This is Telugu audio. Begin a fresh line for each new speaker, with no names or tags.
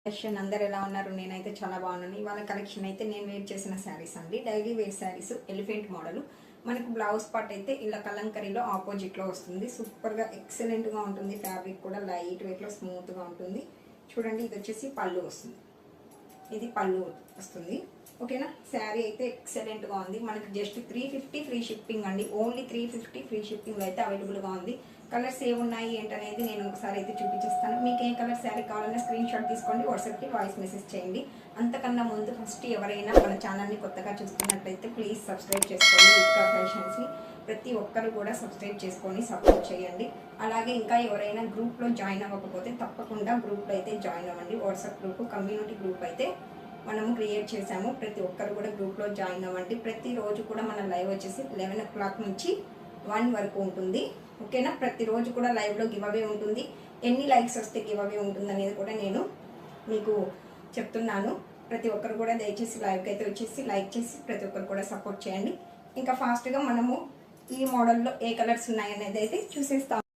కలెక్షన్ అందరు ఎలా ఉన్నారు? నేనైతే చాలా బాగున్నాను. ఇవాళ కలెక్షన్ అయితే నేను వేర్ చేసిన శారీస్ అండి. Daily wear sarees elephant model. మనకు బ్లౌజ్ పార్ట్ అయితే ఇలా కలంకరీలో ఆపోజిట్లో వస్తుంది. సూపర్గా ఎక్సలెంట్గా ఉంటుంది. ఫ్యాబ్రిక్ కూడా లైట్ వెయిట్లో స్మూత్గా ఉంటుంది. చూడండి, ఇది వచ్చేసి పళ్ళు వస్తుంది. ఇది పళ్ళు వస్తుంది. ఓకేనా? శారీ అయితే ఎక్సలెంట్గా ఉంది. మనకి జస్ట్ 350 ఫ్రీ షిప్పింగ్ అండి. ఓన్లీ 350 ఫ్రీ షిప్పింగ్ అయితే అవైలబుల్గా ఉంది. కలర్స్ ఏమున్నాయి ఏంటనేది నేను ఒకసారి అయితే చూపించేస్తాను. మీకు ఏ కలర్ శారీ కావాలన్నా స్క్రీన్ షాట్ తీసుకోండి, వాట్సాప్కి వాయిస్ మెసేజ్ చేయండి. అంతకన్నా ముందు ఫస్ట్ ఎవరైనా మన ఛానల్ని కొత్తగా చూస్తున్నట్లయితే ప్లీజ్ సబ్స్క్రైబ్ చేసుకోండి. విత్కా ఫ్యాషన్స్ని ప్రతి ఒక్కరు కూడా సబ్స్క్రైబ్ చేసుకొని సపోర్ట్ చేయండి. అలాగే ఇంకా ఎవరైనా గ్రూప్లో జాయిన్ అవ్వకపోతే తప్పకుండా గ్రూప్లో అయితే జాయిన్ అవ్వండి. వాట్సాప్ గ్రూప్, కమ్యూనిటీ గ్రూప్ అయితే మనము క్రియేట్ చేసాము. ప్రతి ఒక్కరు కూడా గ్రూప్లో జాయిన్ అవ్వండి. ప్రతిరోజు కూడా మన లైవ్ వచ్చేసి 11 o'clock నుంచి 1 వరకు ఉంటుంది. ఓకేనా? ప్రతిరోజు కూడా లైవ్లో గివ్ అవే ఉంటుంది. ఎన్ని లైక్స్ వస్తే గివ్ అవే ఉంటుంది అనేది కూడా నేను మీకు చెప్తున్నాను. ప్రతి ఒక్కరు కూడా దయచేసి లైవ్కి అయితే వచ్చేసి లైక్ చేసి ప్రతి ఒక్కరు కూడా సపోర్ట్ చేయండి. ఇంకా ఫాస్ట్గా మనము ఈ మోడల్లో ఏ కలర్స్ ఉన్నాయనేది అయితే చూసేస్తాము.